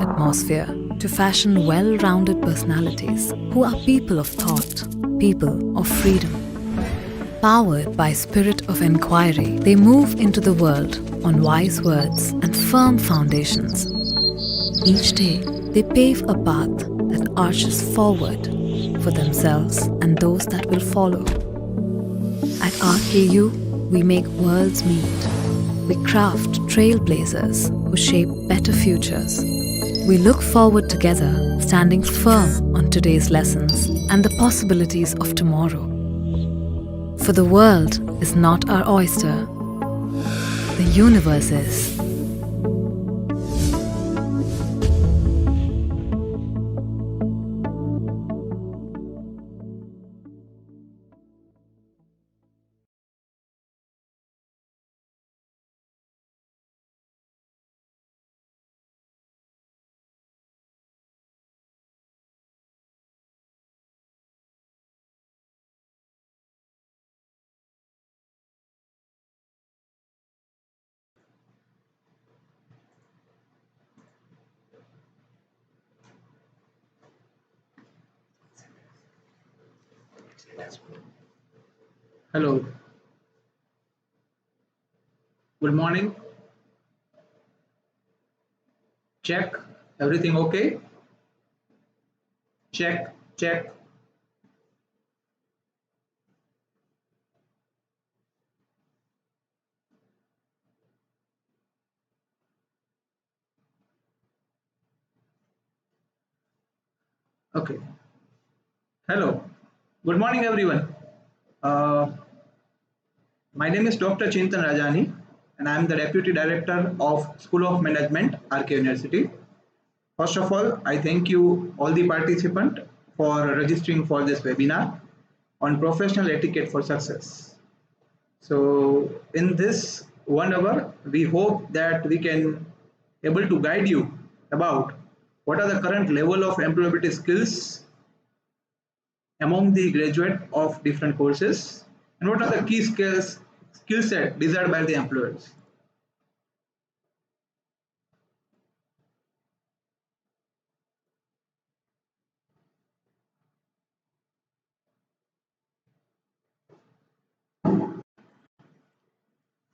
atmosphere to fashion well-rounded personalities who are people of thought, people of freedom. Powered by spirit of inquiry, they move into the world on wise words and firm foundations. Each day, they pave a path that arches forward for themselves and those that will follow. At RKU, we make worlds meet. We craft trailblazers who shape better futures. We look forward together, standing firm on today's lessons and the possibilities of tomorrow. For the world is not our oyster. The universe is. Hello, good morning. Check. Everything okay? Check, check. Okay. Hello, good morning, everyone. Uh, my name is Dr. Chintan Rajani, and I am the Deputy Director of School of Management, RK University. First of all, I thank you, all the participants, for registering for this webinar on professional etiquette for success. So, in this 1 hour, we hope that we can able to guide you about what are the current level of employability skills among the graduate of different courses and what are the key skill set desired by the employers.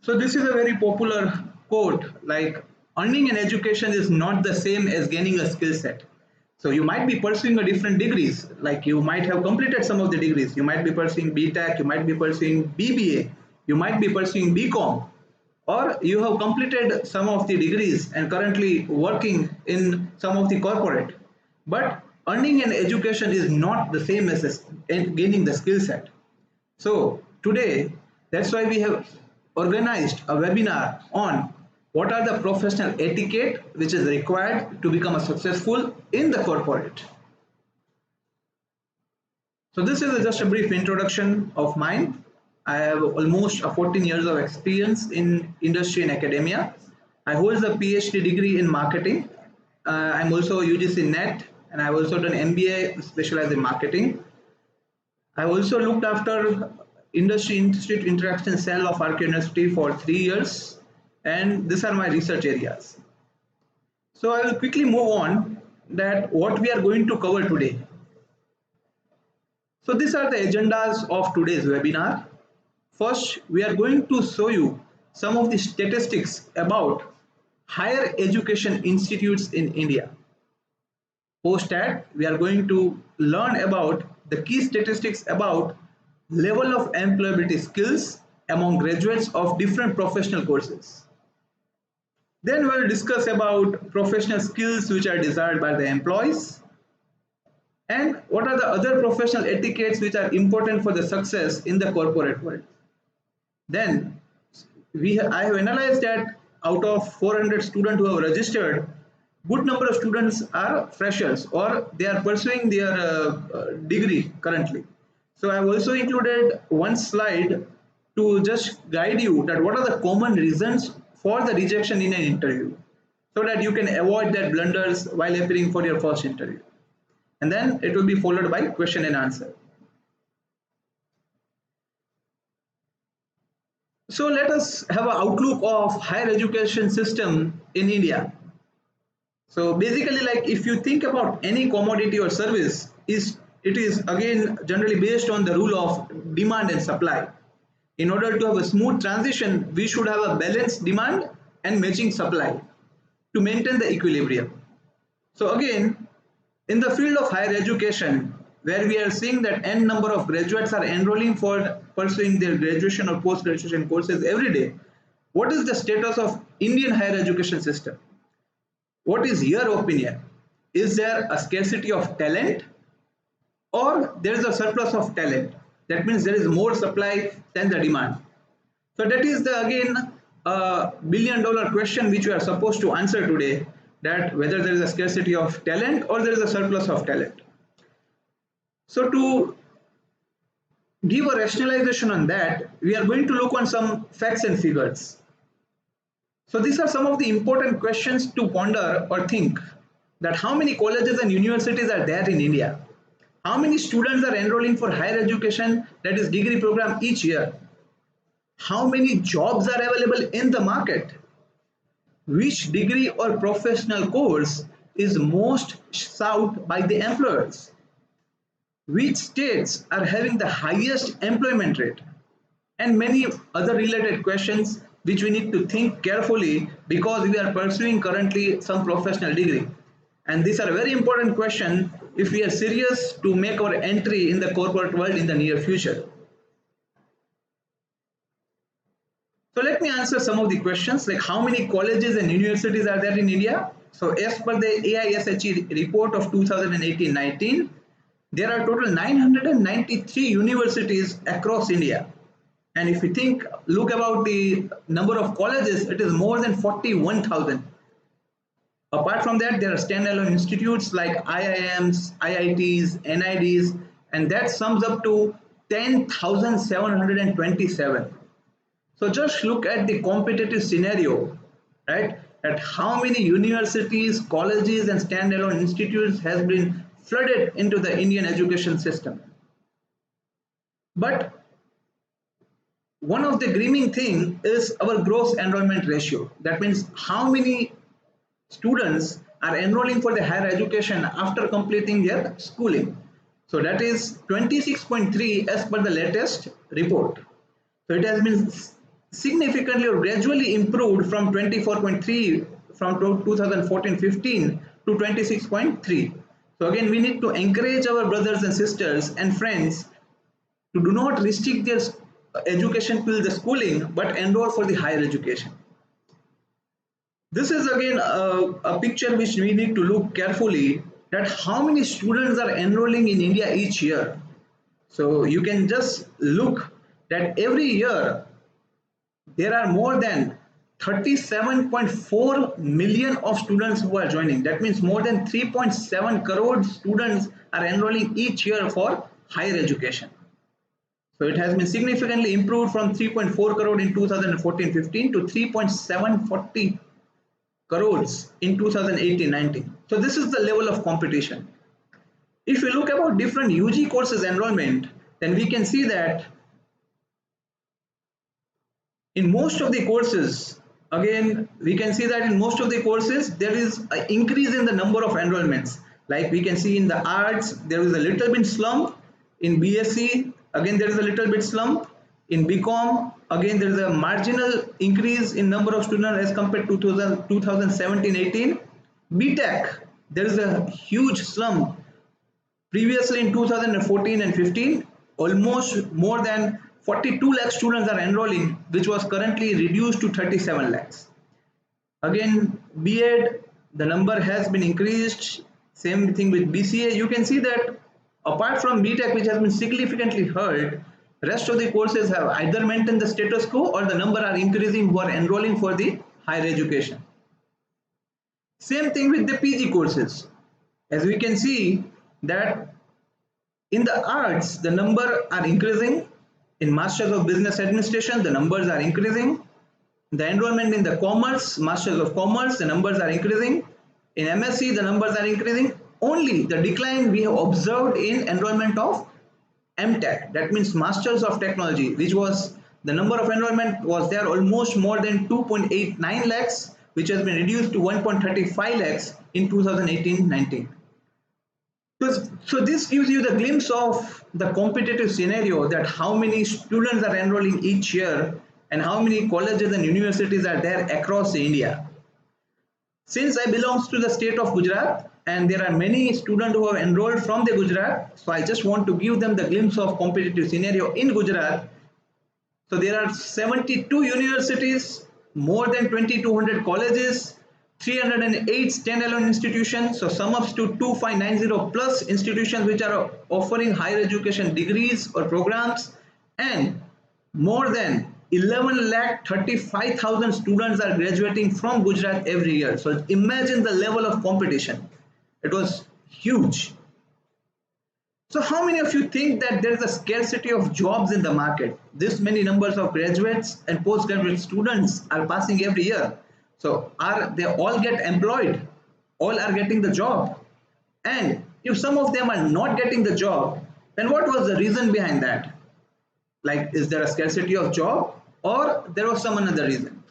So this is a very popular quote like earning an education is not the same as gaining a skill set. So you might be pursuing a different degrees, like you might have completed some of the degrees. You might be pursuing BTech, you might be pursuing BBA, you might be pursuing BCom, or you have completed some of the degrees and currently working in some of the corporate. But earning an education is not the same as gaining the skill set. So today, that's why we have organized a webinar on what are the professional etiquette which is required to become a successful in the corporate. So this is just a brief introduction of mine. I have almost 14 years of experience in industry and academia. I hold a PhD degree in marketing. I'm also UGC NET and I've also done MBA specialized in marketing. I also looked after industry institute interaction cell of RK University for 3 years, and these are my research areas. So I will quickly move on that what we are going to cover today. So these are the agendas of today's webinar. First, we are going to show you some of the statistics about higher education institutes in India. Post that, we are going to learn about the key statistics about level of employability skills among graduates of different professional courses. Then we will discuss about professional skills which are desired by the employees and what are the other professional etiquettes which are important for the success in the corporate world. Then I have analyzed that out of 400 students who have registered, good number of students are freshers or they are pursuing their degree currently. So I have also included one slide to just guide you that what are the common reasons for the rejection in an interview so that you can avoid that blunders while appearing for your first interview. And then it will be followed by question and answer. So let us have an outlook of higher education system in India. So basically, like if you think about any commodity or service, it is again generally based on the rule of demand and supply. In order to have a smooth transition, we should have a balanced demand and matching supply to maintain the equilibrium. So again, in the field of higher education, where we are seeing that n number of graduates are enrolling for pursuing their graduation or post-graduation courses every day, what is the status of Indian higher education system? What is your opinion? Is there a scarcity of talent or there is a surplus of talent? That means there is more supply than the demand. So that is the again $1 billion question which we are supposed to answer today, that whether there is a scarcity of talent or there is a surplus of talent. So to give a rationalization on that, we are going to look on some facts and figures. So these are some of the important questions to ponder or think, that how many colleges and universities are there in India? How many students are enrolling for higher education, that is degree program, each year? How many jobs are available in the market? Which degree or professional course is most sought by the employers? Which states are having the highest employment rate? And many other related questions which we need to think carefully, because we are pursuing currently some professional degree. And these are very important questions if we are serious to make our entry in the corporate world in the near future. So let me answer some of the questions, like how many colleges and universities are there in India? So as per the AISHE report of 2018-19, there are total 993 universities across India. And if you look about the number of colleges, it is more than 41,000. Apart from that, there are standalone institutes like IIMs, IITs, NIDs, and that sums up to 10,727. So just look at the competitive scenario, right? At how many universities, colleges, and standalone institutes has been flooded into the Indian education system. But one of the gleaming thing is our gross enrollment ratio. That means how many students are enrolling for the higher education after completing their schooling. So that is 26.3 as per the latest report. So it has been significantly or gradually improved from 24.3 from 2014-15 to 26.3. So again, we need to encourage our brothers and sisters and friends to do not restrict their education till the schooling, but enroll for the higher education. This is again a picture which we need to look carefully, that how many students are enrolling in India each year. So you can just look that every year there are more than 37.4 million of students who are joining. That means more than 3.7 crore students are enrolling each year for higher education. So it has been significantly improved from 3.4 crore in 2014-15 to 3.740 crores in 2018-19. So this is the level of competition. If we look about different UG courses enrollment, then we can see that in most of the courses, again, we can see that in most of the courses, there is an increase in the number of enrollments. Like we can see in the arts, there is a little bit slump. In BSc, again, there is a little bit slump. In BCom, again, there is a marginal increase in number of students as compared to 2017-18. BTech, there is a huge slump. Previously in 2014 and 15, almost more than 42 lakh students are enrolling, which was currently reduced to 37 lakhs. Again, B.Ed, the number has been increased. Same thing with BCA. You can see that apart from BTech, which has been significantly hurt, rest of the courses have either maintained the status quo or the number are increasing who are enrolling for the higher education. Same thing with the PG courses. As we can see that in the arts, the number are increasing. In Masters of Business Administration, the numbers are increasing. The enrollment in the Commerce, Masters of Commerce, the numbers are increasing. In MSc, the numbers are increasing. Only the decline we have observed in enrollment of MTech, that means Masters of Technology, which was the number of enrollment was there almost more than 2.89 lakhs, which has been reduced to 1.35 lakhs in 2018-19. So this gives you the glimpse of the competitive scenario, that how many students are enrolling each year and how many colleges and universities are there across India. Since I belongs to the state of Gujarat and there are many students who have enrolled from the Gujarat, so I just want to give them the glimpse of competitive scenario in Gujarat. So there are 72 universities, more than 2,200 colleges, 308 standalone institutions, so sum ups to 2590 plus institutions which are offering higher education degrees or programs, and more than 11,35,000 students are graduating from Gujarat every year. So imagine the level of competition. It was huge. So how many of you think that there is a scarcity of jobs in the market? This many numbers of graduates and postgraduate students are passing every year. So are they all get employed? All are getting the job. And if some of them are not getting the job, then what was the reason behind that? Like, is there a scarcity of job or there was some another reason?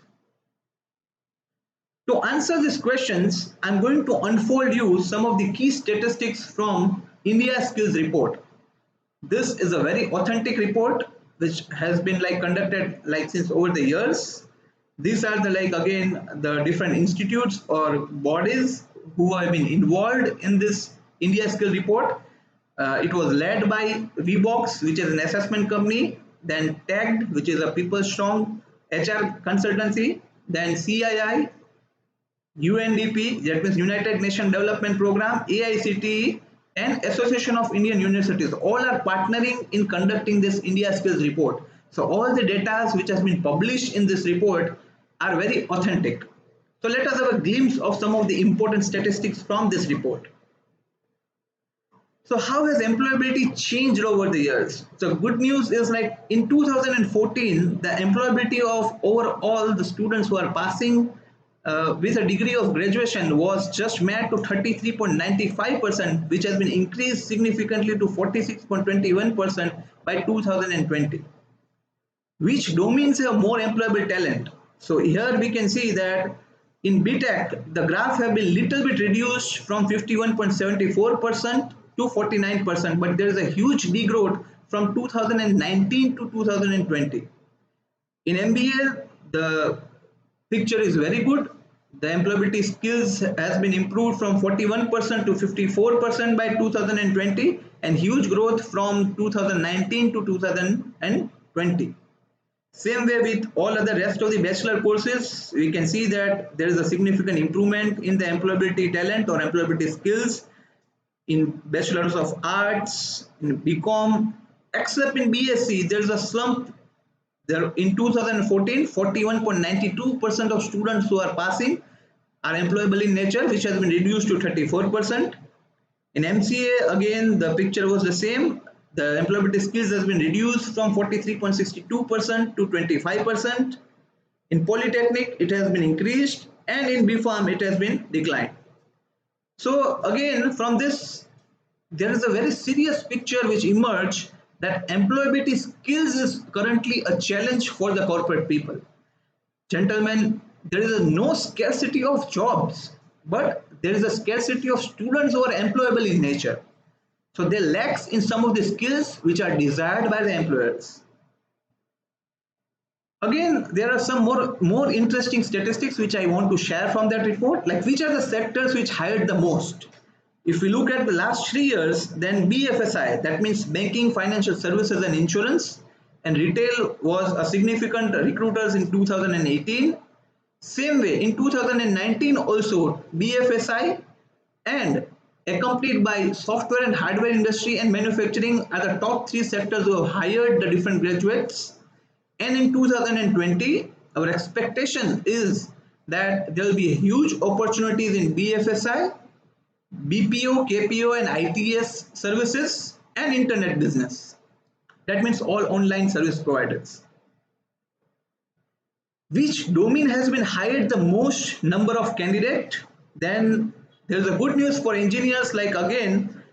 To answer these questions, I'm going to unfold you some of the key statistics from India Skills Report. This is a very authentic report which has been conducted since over the years. These are the different institutes or bodies who have been involved in this India Skill Report. It was led by VBox, which is an assessment company, then TAGD, which is a People Strong HR consultancy, then CII, UNDP, that means United Nations Development Program, AICTE, and Association of Indian Universities. All are partnering in conducting this India Skills Report. So all the data which has been published in this report are very authentic. So let us have a glimpse of some of the important statistics from this report. So how has employability changed over the years? So good news is in 2014, the employability of overall the students who are passing with a degree of graduation was just met to 33.95%, which has been increased significantly to 46.21% by 2020. Which domains have more employable talent? So here we can see that in BTech, the graph have been little bit reduced from 51.74% to 49%, but there is a huge degrowth from 2019 to 2020. In MBA, the picture is very good. The employability skills has been improved from 41% to 54% by 2020, and huge growth from 2019 to 2020. Same way with all other rest of the bachelor courses, we can see that there is a significant improvement in the employability talent or employability skills in bachelors of arts, in BCom, except in BSc, there is a slump. There in 2014, 41.92% of students who are passing are employable in nature, which has been reduced to 34%. In MCA, again, the picture was the same. The employability skills has been reduced from 43.62% to 25%. In Polytechnic, it has been increased, and in BPharm, it has been declined. So again, from this, there is a very serious picture which emerged that employability skills is currently a challenge for the corporate people. Gentlemen, there is no scarcity of jobs, but there is a scarcity of students who are employable in nature. So they lack in some of the skills which are desired by the employers. Again, there are some more interesting statistics which I want to share from that report, like which are the sectors which hired the most. If we look at the last 3 years, then BFSI, that means banking, financial services and insurance, and retail was a significant recruiters in 2018. Same way in 2019 also BFSI and accompanied by software and hardware industry and manufacturing are the top 3 sectors who have hired the different graduates. And in 2020, our expectation is that there will be huge opportunities in BFSI, BPO, KPO and ITS services and internet business. That means all online service providers. Which domain has been hired the most number of candidates? Then there is a good news for engineers, again,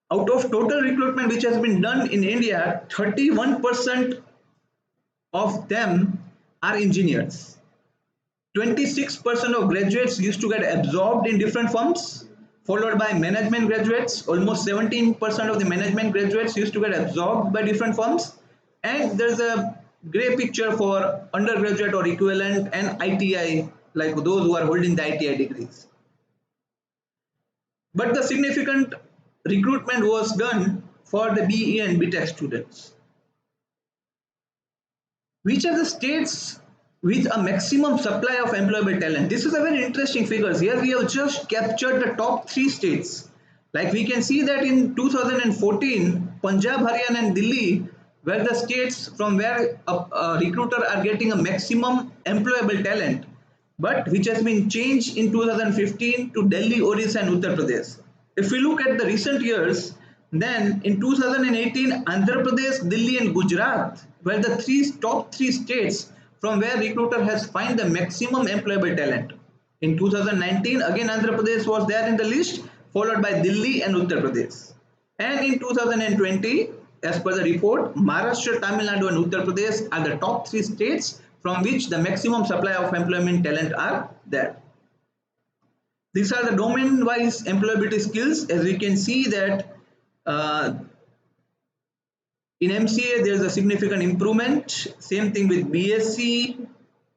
out of total recruitment which has been done in India, 31% of them are engineers. 26% of graduates used to get absorbed in different firms, followed by management graduates. Almost 17% of the management graduates used to get absorbed by different firms. And there's a gray picture for undergraduate or equivalent and ITI, like those who are holding the ITI degrees. But the significant recruitment was done for the BE and BTech students. Which are the states with a maximum supply of employable talent? This is a very interesting figures. Here we have just captured the top 3 states. Like we can see that in 2014, Punjab, Haryana and Delhi were the states from where a recruiter are getting a maximum employable talent, but which has been changed in 2015 to Delhi, Orissa and Uttar Pradesh. If we look at the recent years, then in 2018, Andhra Pradesh, Delhi and Gujarat were the top three states from where recruiter has find the maximum employable talent. In 2019, again Andhra Pradesh was there in the list, followed by Delhi and Uttar Pradesh. And in 2020, as per the report, Maharashtra, Tamil Nadu and Uttar Pradesh are the top 3 states from which the maximum supply of employment talent are there. These are the domain-wise employability skills. As we can see that in MCA there is a significant improvement. Same thing with BSc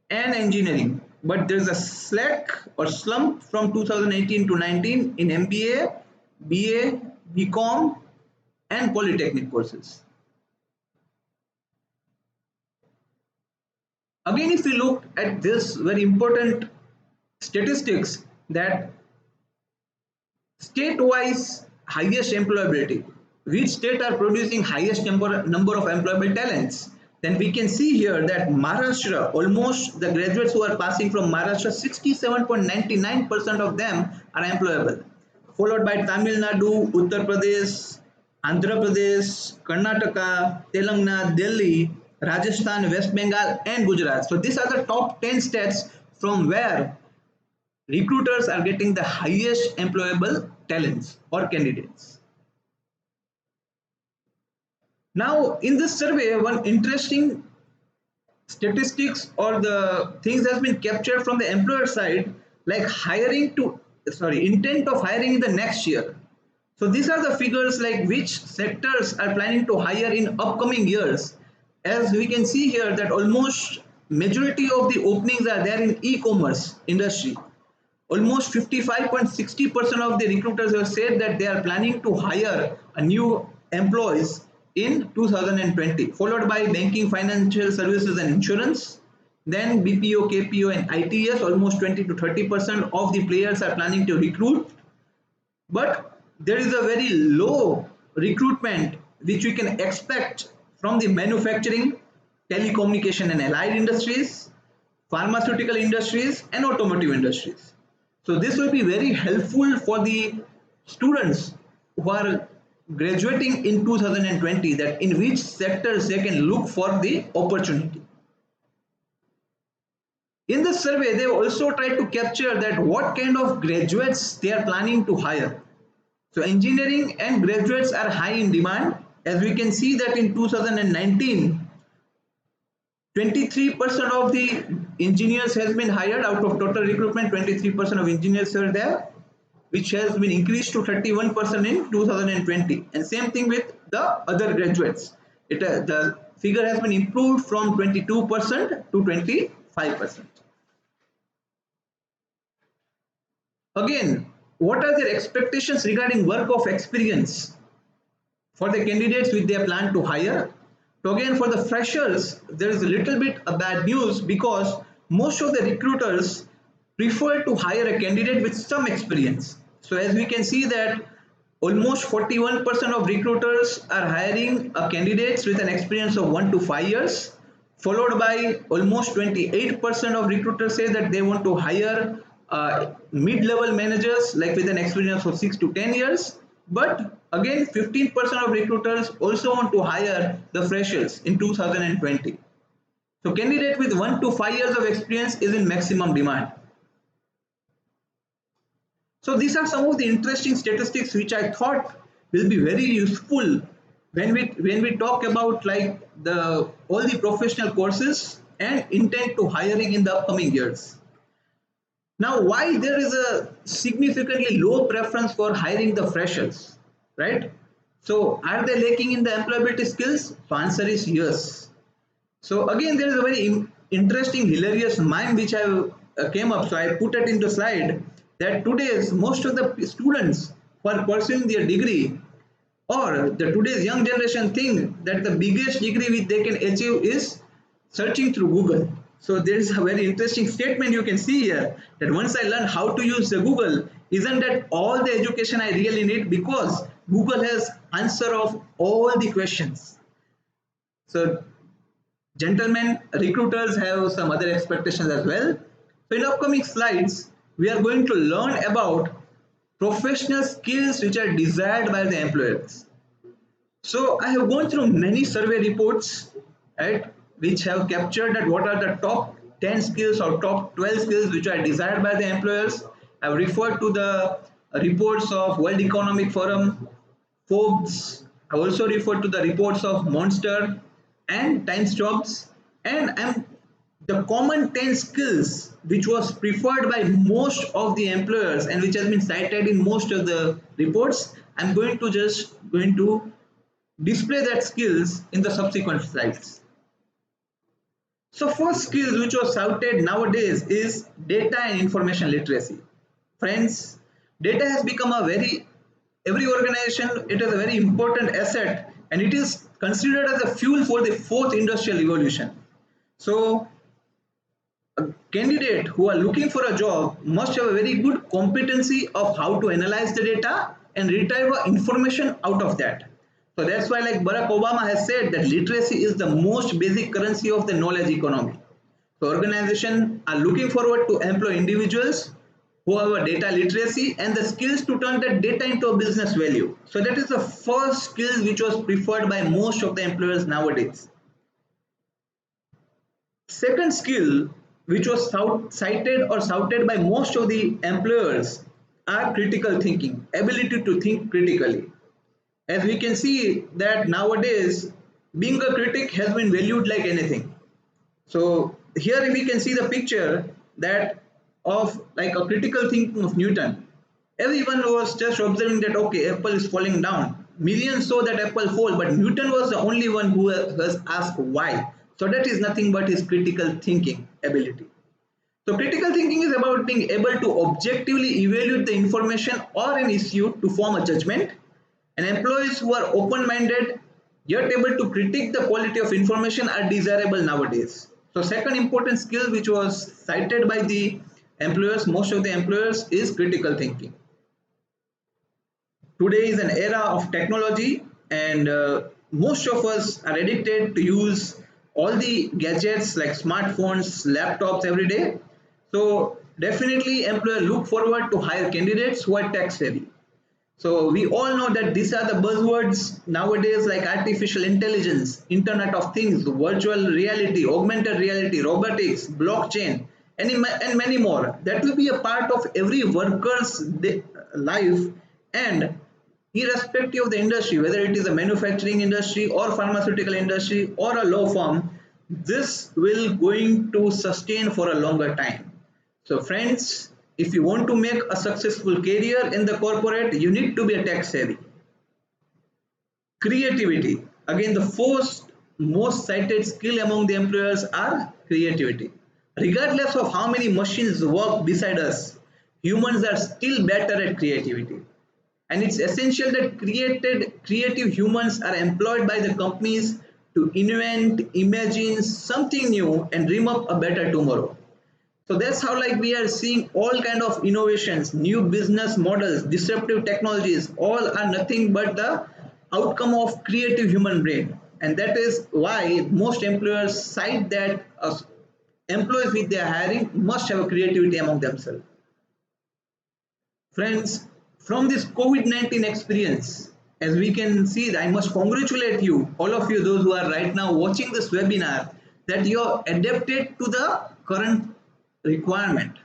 and engineering. But there is a slack or slump from 2018 to 19 in MBA, BA, BCom and polytechnic courses. Again, if we look at this very important statistics, that state-wise highest employability, which state are producing highest number of employable talents, then we can see here that Maharashtra, almost the graduates who are passing from Maharashtra, 67.99% of them are employable, followed by Tamil Nadu, Uttar Pradesh, Andhra Pradesh, Karnataka, Telangana, Delhi, Rajasthan, West Bengal and Gujarat. So these are the top 10 states from where recruiters are getting the highest employable talents or candidates. Now in this survey, one interesting statistics or the things has been captured from the employer side, like intent of hiring in the next year. So these are the figures, like which sectors are planning to hire in upcoming years. As we can see here that almost majority of the openings are there in e-commerce industry. Almost 55.60% of the recruiters have said that they are planning to hire a new employees in 2020, followed by banking, financial services and insurance. Then BPO, KPO and ITS, almost 20 to 30% of the players are planning to recruit. But there is a very low recruitment which we can expect from the manufacturing, telecommunication and allied industries, pharmaceutical industries and automotive industries. So this will be very helpful for the students who are graduating in 2020, that in which sectors they can look for the opportunity. In the survey, they also tried to capture that what kind of graduates they are planning to hire. So engineering and graduates are high in demand. As we can see that in 2019, 23% of the engineers has been hired. Out of total recruitment, 23% of engineers were there, which has been increased to 31% in 2020. And same thing with the other graduates. The figure has been improved from 22% to 25%. Again, what are their expectations regarding work of experience for the candidates which they plan to hire? So again, for the freshers, there is a little bit of bad news, because most of the recruiters prefer to hire a candidate with some experience. So as we can see that almost 41% of recruiters are hiring candidates with an experience of 1 to 5 years, followed by almost 28% of recruiters say that they want to hire mid-level managers like with an experience of 6 to 10 years. But again, 15% of recruiters also want to hire the freshers in 2020. So candidate with 1 to 5 years of experience is in maximum demand. So these are some of the interesting statistics which I thought will be very useful when we talk about like all the professional courses and intent to hiring in the upcoming years. Now, why there is a significantly low preference for hiring the freshers, right? So, are they lacking in the employability skills? The answer is yes. So again, there is a very interesting, hilarious mime which I came up. So I put it in the slide that today's most of the students who are pursuing their degree, or the today's young generation think that the biggest degree which they can achieve is searching through Google. So there is a very interesting statement you can see here that once I learned how to use the Google, isn't that all the education I really need, because Google has answer of all the questions. So gentlemen, recruiters have some other expectations as well. So in upcoming slides, we are going to learn about professional skills which are desired by the employers. So I have gone through many survey reports, right, which have captured that what are the top 10 skills or top 12 skills which are desired by the employers. I've referred to the reports of World Economic Forum, Forbes. I also referred to the reports of Monster and Times Jobs, and the common 10 skills which was preferred by most of the employers and which has been cited in most of the reports. I'm going to display that skills in the subsequent slides. So first skills which was touted nowadays is data and information literacy. Friends, data has become every organization, it is a very important asset, and it is considered as a fuel for the fourth industrial revolution. So a candidate who are looking for a job must have a very good competency of how to analyze the data and retrieve information out of that. So that's why, like Barack Obama has said, that literacy is the most basic currency of the knowledge economy. So organizations are looking forward to employ individuals who have a data literacy and the skills to turn that data into a business value. So that is the first skill which was preferred by most of the employers nowadays. Second skill which was cited or touted by most of the employers are critical thinking, ability to think critically. As we can see that nowadays being a critic has been valued like anything. So here we can see the picture that of like a critical thinking of Newton. Everyone was just observing that okay, apple is falling down. Millions saw that apple fall, but Newton was the only one who was asked why. So that is nothing but his critical thinking ability. So critical thinking is about being able to objectively evaluate the information or an issue to form a judgment. And employees who are open-minded yet able to critique the quality of information are desirable nowadays. So second important skill which was cited by the employers, most of the employers, is critical thinking. Today is an era of technology, and most of us are addicted to use all the gadgets like smartphones, laptops every day. So definitely employers look forward to hire candidates who are tech savvy. So we all know that these are the buzzwords nowadays like artificial intelligence, Internet of Things, virtual reality, augmented reality, robotics, blockchain, and many more. That will be a part of every worker's life, and irrespective of the industry, whether it is a manufacturing industry or pharmaceutical industry or a law firm, this will going to sustain for a longer time. So friends, if you want to make a successful career in the corporate, you need to be a tech savvy. Creativity. Again, the first most cited skill among the employers are creativity. Regardless of how many machines work beside us, humans are still better at creativity. And it's essential that creative humans are employed by the companies to invent, imagine something new and dream up a better tomorrow. So that's how like we are seeing all kind of innovations, new business models, disruptive technologies, all are nothing but the outcome of creative human brain. And that is why most employers cite that employees which they are hiring must have a creativity among themselves. Friends, from this COVID-19 experience, as we can see, I must congratulate you, all of you, those who are right now watching this webinar, that you are adapted to the current requirement.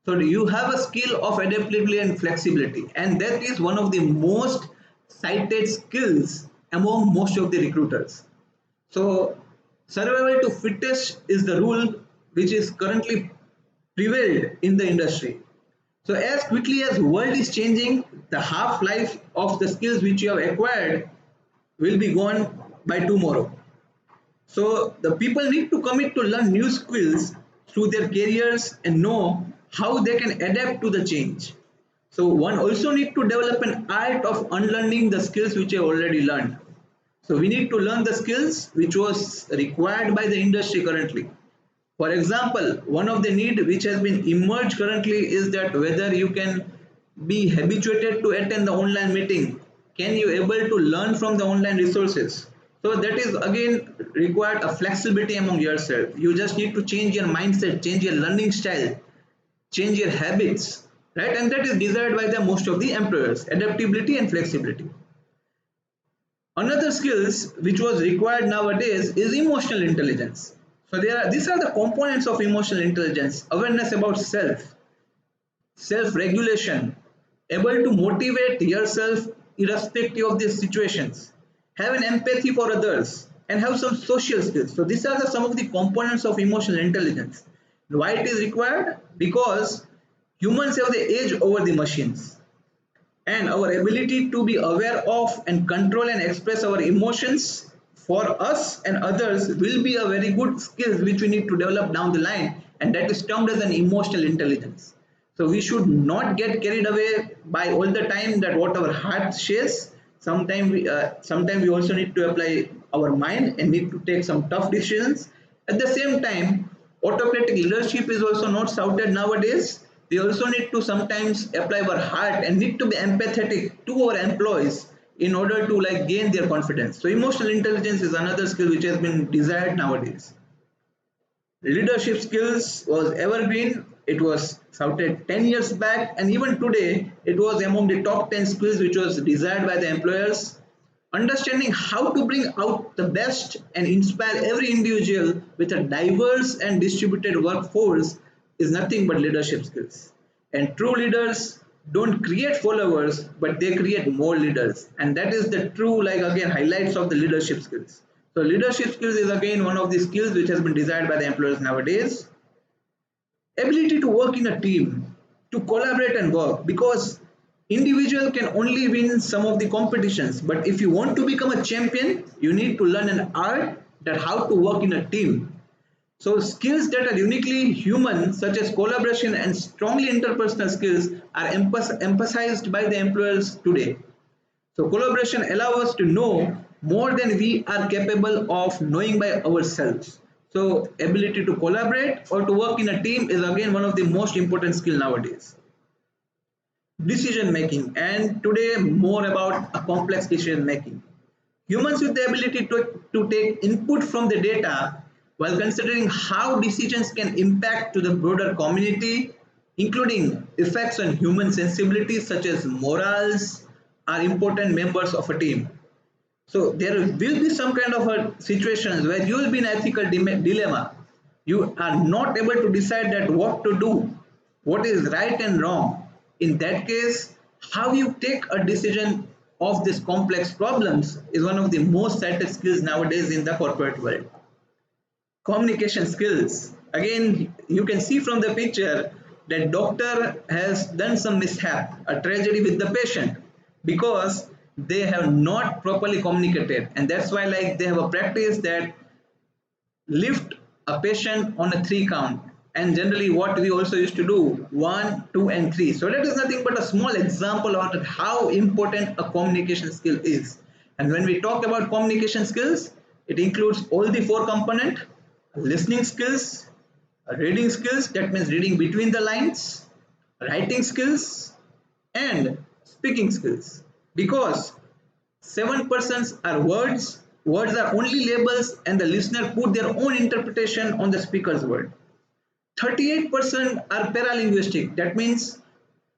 So you have a skill of adaptability and flexibility, and that is one of the most cited skills among most of the recruiters. So survival to fittest is the rule which is currently prevailed in the industry. So as quickly as world is changing, the half life of the skills which you have acquired will be gone by tomorrow. So the people need to commit to learn new skills through their careers and know how they can adapt to the change. So one also need to develop an art of unlearning the skills which I already learned. So we need to learn the skills which was required by the industry currently. For example, one of the need which has been emerged currently is that whether you can be habituated to attend the online meeting. Can you able to learn from the online resources? So that is again required a flexibility among yourself. You just need to change your mindset, change your learning style, change your habits, right? And that is desired by the most of the employers, adaptability and flexibility. Another skills which was required nowadays is emotional intelligence. So these are the components of emotional intelligence: awareness about self-regulation, able to motivate yourself irrespective of these situations, have an empathy for others, and have some social skills. So these are some of the components of emotional intelligence. Why it is required? Because humans have the edge over the machines, and our ability to be aware of and control and express our emotions for us and others will be a very good skill which we need to develop down the line, and that is termed as an emotional intelligence. So we should not get carried away by all the time that what our heart says. Sometimes we also need to apply our mind and need to take some tough decisions. At the same time, autocratic leadership is also not shouted nowadays. We also need to sometimes apply our heart and need to be empathetic to our employees in order to like gain their confidence. So emotional intelligence is another skill which has been desired nowadays. Leadership skills was evergreen. It was shouted 10 years back, and even today it was among the top 10 skills which was desired by the employers. Understanding how to bring out the best and inspire every individual with a diverse and distributed workforce is nothing but leadership skills. And true leaders don't create followers, but they create more leaders. And that is the true, like again, highlights of the leadership skills. So leadership skills is again one of the skills which has been desired by the employers nowadays. Ability to work in a team, to collaborate and work, because individual can only win some of the competitions, but if you want to become a champion, you need to learn an art that how to work in a team. So skills that are uniquely human, such as collaboration and strongly interpersonal skills, are emphasized by the employers today. So collaboration allows us to know more than we are capable of knowing by ourselves. So ability to collaborate or to work in a team is again one of the most important skill nowadays. Decision making, and today more about a complex decision making. Humans with the ability to take input from the data while considering how decisions can impact to the broader community, including effects on human sensibilities such as morals, are important members of a team. So there will be some kind of a situations where you will be in ethical dilemma. You are not able to decide that what to do, what is right and wrong. In that case, how you take a decision of these complex problems is one of the most cited skills nowadays in the corporate world. Communication skills. Again, you can see from the picture that doctor has done some mishap, a tragedy with the patient, because they have not properly communicated, and that's why like they have a practice that lift a patient on a 3 count, and generally what we also used to do 1, 2 and 3. So that is nothing but a small example of how important a communication skill is. And when we talk about communication skills, it includes all the 4 component: listening skills, reading skills, that means reading between the lines, writing skills, and speaking skills. Because 7% are words, words are only labels, and the listener put their own interpretation on the speaker's word. 38% are paralinguistic, that means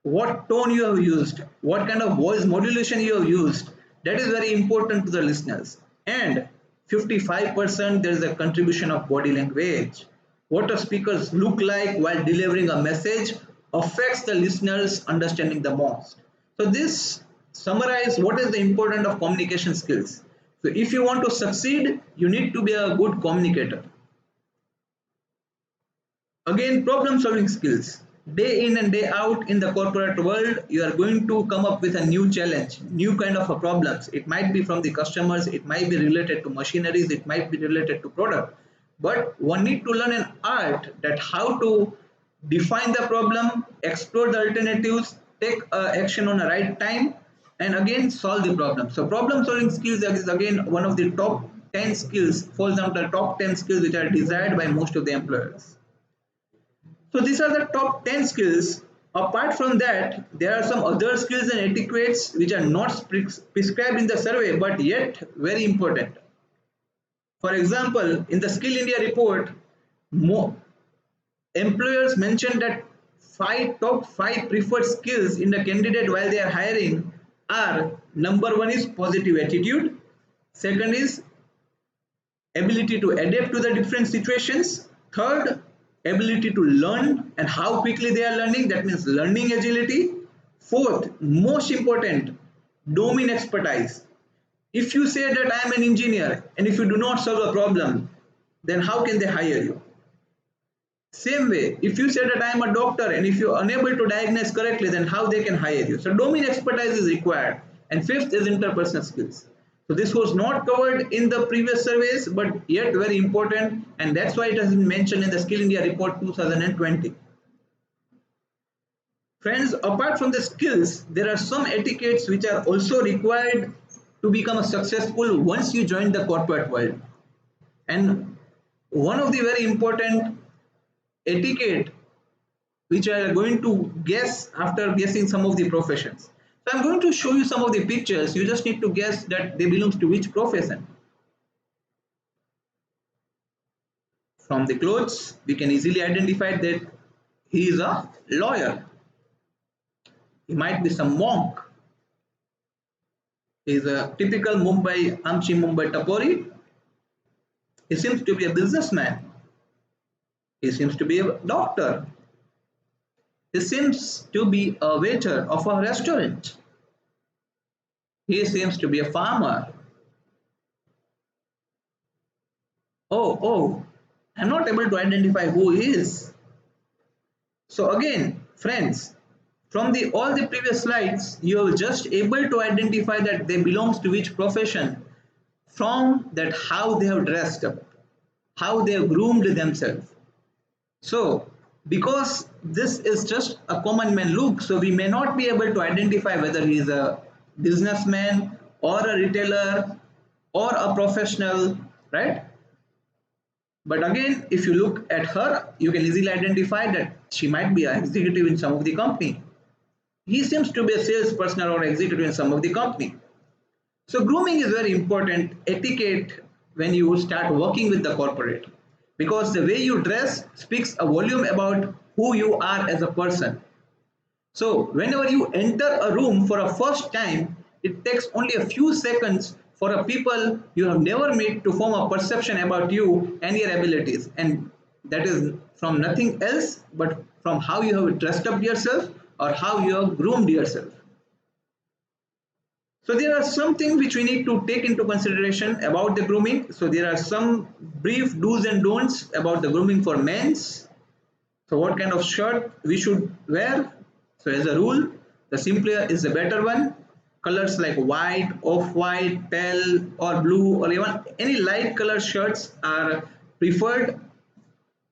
what tone you have used, what kind of voice modulation you have used, that is very important to the listeners. And 55% there is a contribution of body language. What the speakers look like while delivering a message affects the listeners understanding the most. So this summarize what is the importance of communication skills. So if you want to succeed, you need to be a good communicator. Again, problem solving skills. Day in and day out in the corporate world, you are going to come up with a new challenge, new kind of a problems. It might be from the customers, it might be related to machineries, it might be related to product. But one need to learn an art that how to define the problem, explore the alternatives, take action on the right time, and again solve the problem. So problem solving skills is again one of the top 10 skills, falls under the top 10 skills which are desired by most of the employers. So these are the top 10 skills. Apart from that, there are some other skills and etiquettes which are not prescribed in the survey but yet very important. For example, in the Skill India report, employers mentioned that top five preferred skills in the candidate while they are hiring are: number one is positive attitude, second is ability to adapt to the different situations, third, ability to learn and how quickly they are learning, that means learning agility, fourth, most important, domain expertise. If you say that I am an engineer and if you do not solve a problem, then how can they hire you? Same way, if you say that I am a doctor and if you are unable to diagnose correctly, then how they can hire you? So domain expertise is required. And fifth is interpersonal skills. So this was not covered in the previous surveys, but yet very important, and that's why it has been mentioned in the Skill India Report 2020. Friends, apart from the skills, there are some etiquettes which are also required to become a successful once you join the corporate world. And one of the very important etiquette which I am going to guess after guessing some of the professions. So I'm going to show you some of the pictures. You just need to guess that they belong to which profession. From the clothes, we can easily identify that he is a lawyer. He might be some monk. He is a typical Mumbai, Amchi Mumbai Tapori. He seems to be a businessman. He seems to be a doctor. He seems to be a waiter of a restaurant. He seems to be a farmer. Oh, I'm not able to identify who he is. So again, friends, from all the previous slides, you are just able to identify that they belongs to which profession from that how they have dressed up, how they have groomed themselves. So because this is just a common man look, so we may not be able to identify whether he is a businessman or a retailer or a professional, right? But again, if you look at her, you can easily identify that she might be an executive in some of the company. He seems to be a salesperson or executive in some of the company. So grooming is very important etiquette when you start working with the corporate, because the way you dress speaks a volume about who you are as a person. So whenever you enter a room for a first time, it takes only a few seconds for a people you have never met to form a perception about you and your abilities, and that is from nothing else but from how you have dressed up yourself or how you have groomed yourself. So there are some things which we need to take into consideration about the grooming. So there are some brief do's and don'ts about the grooming for men's. So what kind of shirt we should wear? So as a rule, the simpler is the better one. Colors like white, off-white, pale or blue or even any light color shirts are preferred.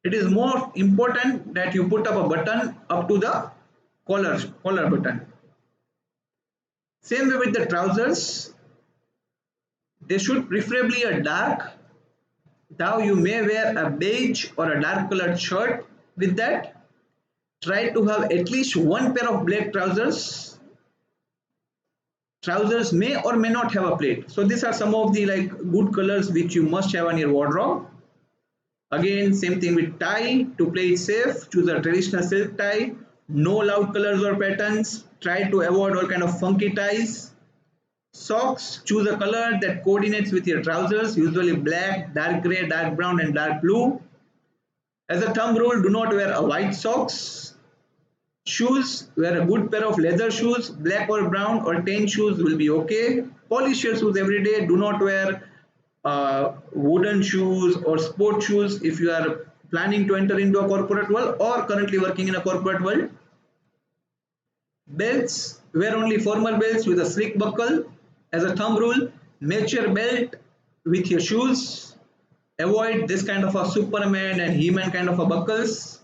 It is more important that you put up a button up to the collar button. Same way with the trousers. They should preferably a dark. Now you may wear a beige or a dark colored shirt with that. Try to have at least one pair of black trousers. Trousers may or may not have a plate. So these are some of the good colors which you must have on your wardrobe. Again, same thing with tie. To play it safe, choose a traditional silk tie. No loud colors or patterns. Try to avoid all kind of funky ties. Socks, choose a color that coordinates with your trousers, usually black, dark gray, dark brown and dark blue. As a thumb rule, do not wear a white socks. Shoes, wear a good pair of leather shoes, black or brown or tan shoes will be okay. Polish your shoes every day. Do not wear wooden shoes or sport shoes if you are planning to enter into a corporate world or currently working in a corporate world. Belts, wear only formal belts with a slick buckle. As a thumb rule, match your belt with your shoes. Avoid this kind of a Superman and He-Man kind of a buckles.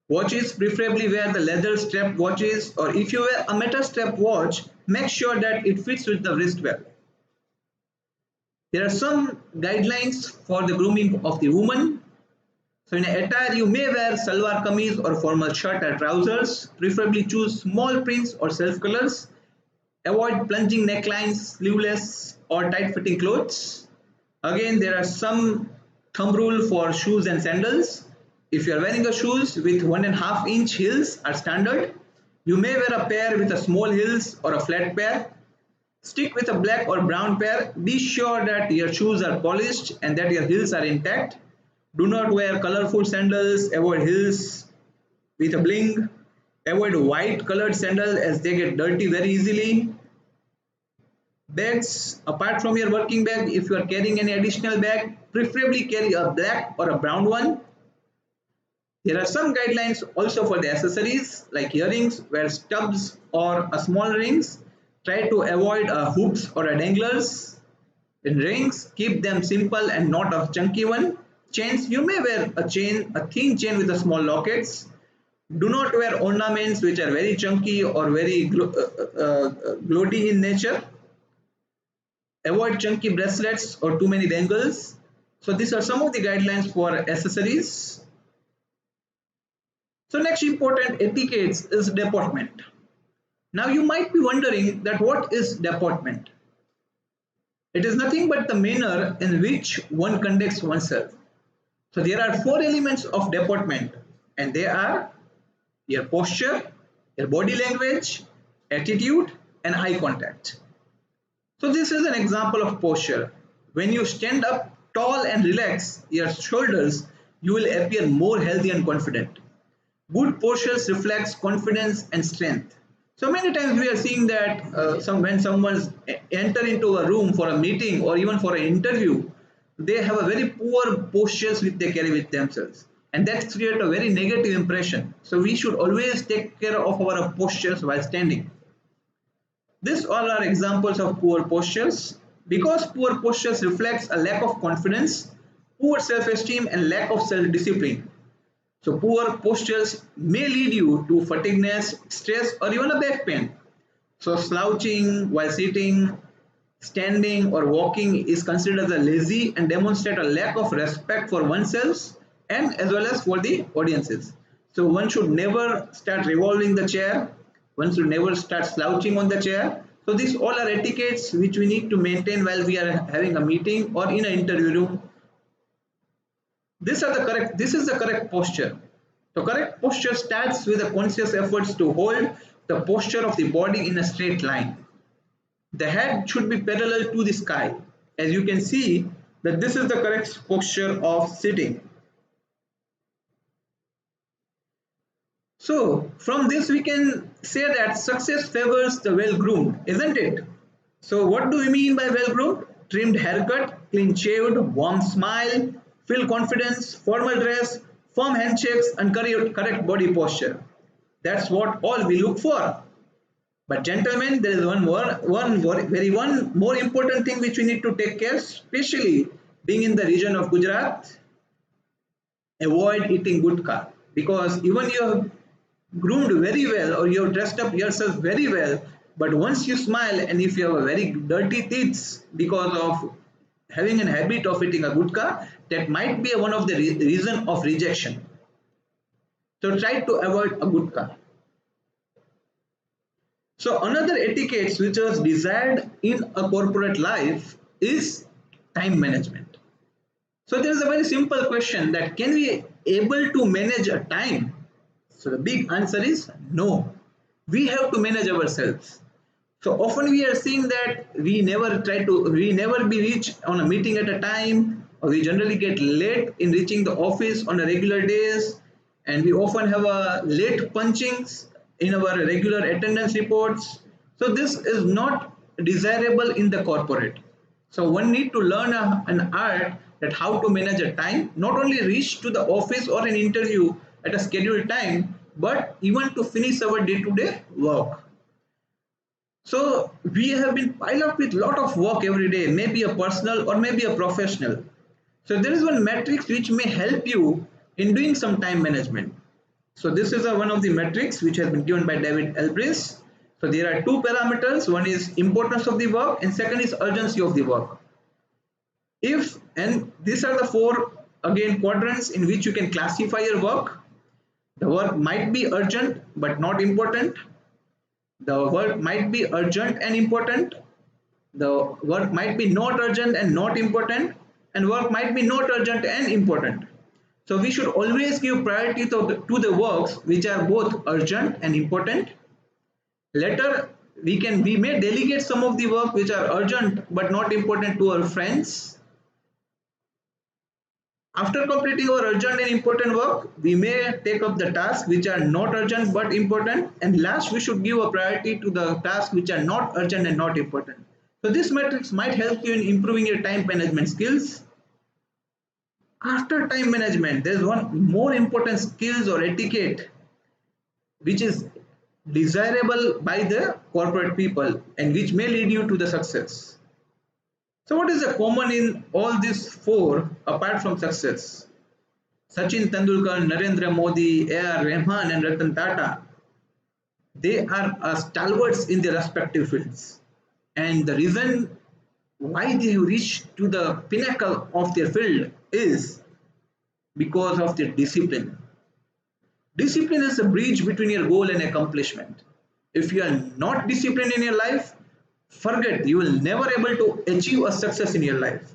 Watches, preferably wear the leather strap watches, or if you wear a metal strap watch, make sure that it fits with the wrist well. There are some guidelines for the grooming of the woman. So in attire, you may wear salwar kameez or formal shirt or trousers. Preferably choose small prints or self colors. Avoid plunging necklines, sleeveless or tight-fitting clothes. Again, there are some thumb rule for shoes and sandals. If you are wearing a shoes with 1.5-inch heels are standard. You may wear a pair with a small heels or a flat pair. Stick with a black or brown pair. Be sure that your shoes are polished and that your heels are intact. Do not wear colorful sandals. Avoid heels with a bling. Avoid white colored sandals as they get dirty very easily. Bags, apart from your working bag, if you are carrying any additional bag, preferably carry a black or a brown one. There are some guidelines also for the accessories like earrings, wear stubs or a small rings. Try to avoid hoops or danglers. In rings, keep them simple and not a chunky one. Chains, you may wear a thin chain with a small lockets. Do not wear ornaments which are very chunky or very glossy in nature. Avoid chunky bracelets or too many bangles. So these are some of the guidelines for accessories. So next important etiquette is deportment. Now you might be wondering that what is deportment? It is nothing but the manner in which one conducts oneself. So there are 4 elements of deportment and they are your posture, your body language, attitude and eye contact. So this is an example of posture. When you stand up tall and relax your shoulders, you will appear more healthy and confident. Good postures reflects confidence and strength. So many times we are seeing that when someone enter into a room for a meeting or even for an interview, they have a very poor postures which they carry with themselves, and that creates a very negative impression. So we should always take care of our postures while standing. These all are examples of poor postures. Because poor postures reflects a lack of confidence, poor self-esteem and lack of self-discipline. So poor postures may lead you to fatigueness, stress or even a back pain. So slouching while sitting, standing or walking is considered as a lazy and demonstrate a lack of respect for oneself and as well as for the audiences. So one should never start revolving the chair. One should never start slouching on the chair. So these all are etiquettes which we need to maintain while we are having a meeting or in an interview room. This is the correct posture. The correct posture starts with the conscious efforts to hold the posture of the body in a straight line. The head should be parallel to the sky. As you can see that this is the correct posture of sitting. So from this we can say that success favors the well-groomed, isn't it? So what do we mean by well-groomed? Trimmed haircut, clean shaved, warm smile, full confidence, formal dress, firm handshakes and correct body posture. That's what all we look for. But gentlemen, there is one more important thing which we need to take care, especially being in the region of Gujarat. Avoid eating gutka, because even you have groomed very well or you have dressed up yourself very well, but once you smile and if you have a very dirty teeth because of having a habit of eating a gutka, that might be one of the reason of rejection. So try to avoid a gutka. So another etiquette which was desired in a corporate life is time management. So there is a very simple question that can we able to manage a time? So the big answer is no. We have to manage ourselves. So often we are seeing that we never be reached on a meeting at a time, or we generally get late in reaching the office on a regular days, and we often have a late punchings in our regular attendance reports. So this is not desirable in the corporate. So one need to learn an art that how to manage a time, not only reach to the office or an interview at a scheduled time, but even to finish our day-to-day work. So we have been piled up with lot of work every day, maybe a personal or maybe a professional. So there is one matrix which may help you in doing some time management. So this is one of the metrics which has been given by David Elbris. So there are two parameters. One is importance of the work and second is urgency of the work. If, and these are the four again quadrants in which you can classify your work. The work might be urgent but not important. The work might be urgent and important. The work might be not urgent and not important. And work might be not urgent and important. So we should always give priority to the works which are both urgent and important. Later, we may delegate some of the work which are urgent but not important to our friends. After completing our urgent and important work, we may take up the tasks which are not urgent but important, and last we should give a priority to the tasks which are not urgent and not important. So this matrix might help you in improving your time management skills. After time management, there is one more important skills or etiquette which is desirable by the corporate people and which may lead you to the success. So what is the common in all these four apart from success? Sachin Tendulkar, Narendra Modi, A.R. Rahman and Ratan Tata, they are stalwarts in their respective fields. And the reason why they have reached to the pinnacle of their field is because of their discipline. Discipline is a bridge between your goal and accomplishment. If you are not disciplined in your life, forget, you will never able to achieve a success in your life.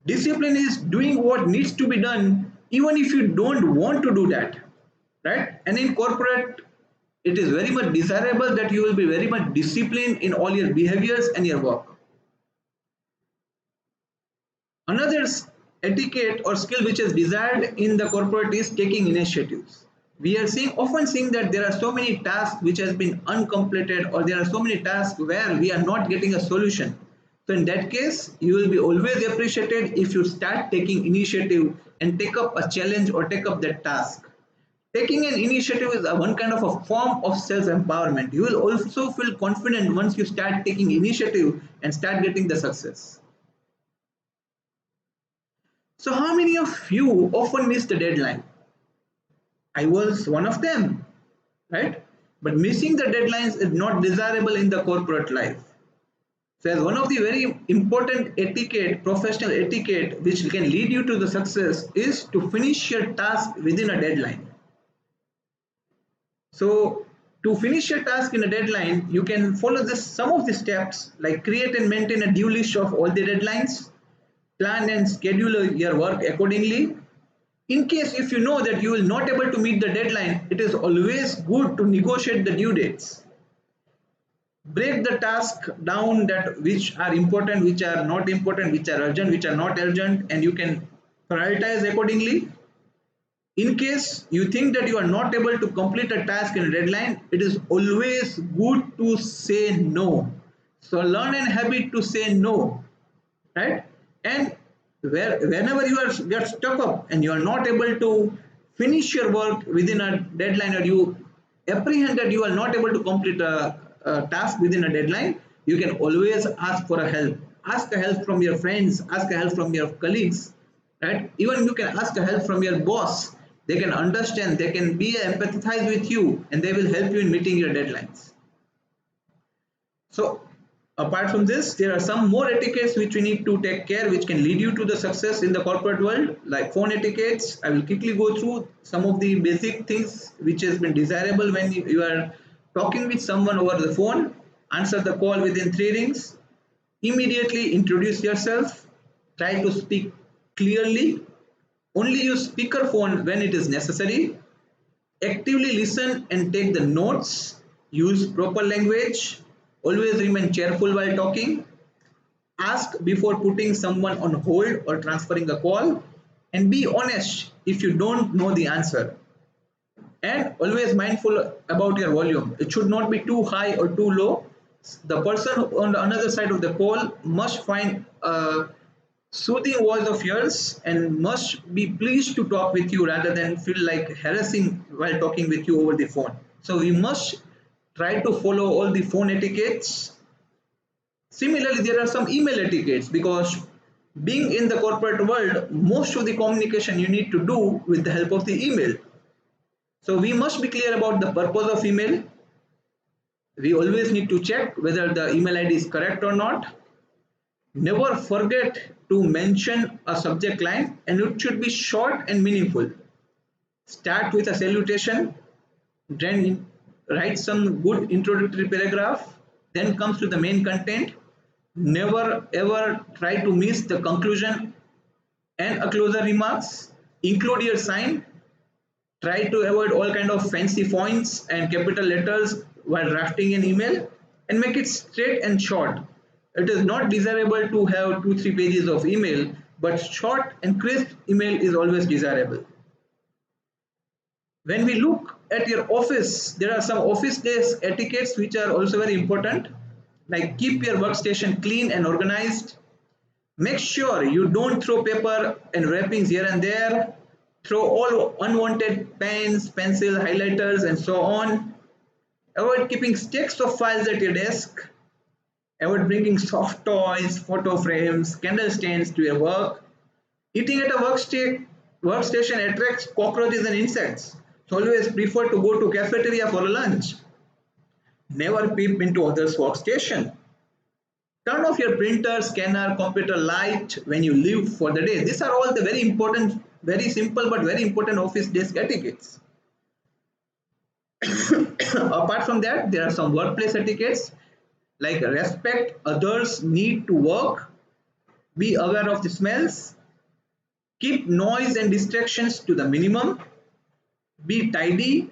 Discipline is doing what needs to be done even if you don't want to do that, right? And in corporate, it is very much desirable that you will be very much disciplined in all your behaviors and your work. Another etiquette or skill which is desired in the corporate is taking initiatives. We are often seeing that there are so many tasks which has been uncompleted, or there are so many tasks where we are not getting a solution. So in that case, you will be always appreciated if you start taking initiative and take up a challenge or take up that task. Taking an initiative is one kind of a form of self-empowerment. You will also feel confident once you start taking initiative and start getting the success. So how many of you often miss the deadline? I was one of them, right? But missing the deadlines is not desirable in the corporate life. So as one of the very important etiquette, professional etiquette, which can lead you to the success is to finish your task within a deadline. So to finish your task in a deadline, you can follow some of the steps like create and maintain a due list of all the deadlines, plan and schedule your work accordingly. In case if you know that you will not able to meet the deadline, it is always good to negotiate the due dates. Break the task down that which are important, which are not important, which are urgent, which are not urgent, and you can prioritize accordingly. In case you think that you are not able to complete a task in a deadline, it is always good to say no. So learn an habit to say no, right? And whenever you are get stuck up and you are not able to finish your work within a deadline, or you apprehend that you are not able to complete a task within a deadline, you can always ask for a help. Ask a help from your friends, ask a help from your colleagues, right? Even you can ask a help from your boss. They can understand, they can be empathize with you, and they will help you in meeting your deadlines. So apart from this, there are some more etiquettes which we need to take care, which can lead you to the success in the corporate world, like phone etiquettes. I will quickly go through some of the basic things which has been desirable when you are talking with someone over the phone. Answer the call within 3 rings. Immediately introduce yourself. Try to speak clearly. Only use speakerphone when it is necessary. Actively listen and take the notes. Use proper language. Always remain cheerful while talking. Ask before putting someone on hold or transferring a call. And be honest if you don't know the answer. And always mindful about your volume. It should not be too high or too low. The person on the other side of the call must find soothing voice of yours, and must be pleased to talk with you rather than feel like harassing while talking with you over the phone. So we must try to follow all the phone etiquettes. Similarly, there are some email etiquettes because being in the corporate world, most of the communication you need to do with the help of the email. So we must be clear about the purpose of email. We always need to check whether the email ID is correct or not. Never forget to mention a subject line, and it should be short and meaningful. Start with a salutation, then write some good introductory paragraph, then comes to the main content. Never ever try to miss the conclusion and a closer remarks. Include your sign. Try to avoid all kind of fancy fonts and capital letters while drafting an email, and make it straight and short. It is not desirable to have 2-3 pages of email, but short and crisp email is always desirable. When we look at your office, there are some office desk etiquettes which are also very important, like keep your workstation clean and organized. Make sure you don't throw paper and wrappings here and there. Throw all unwanted pens, pencil, highlighters, and so on. Avoid keeping stacks of files at your desk. Avoid bringing soft toys, photo frames, candle stands to your work. Eating at a workstation attracts cockroaches and insects. So always prefer to go to cafeteria for a lunch. Never peep into others' workstation. Turn off your printer, scanner, computer light when you leave for the day. These are all the very important, very simple but very important office desk etiquettes. Apart from that, there are some workplace etiquettes like respect others' need to work, be aware of the smells, keep noise and distractions to the minimum, be tidy,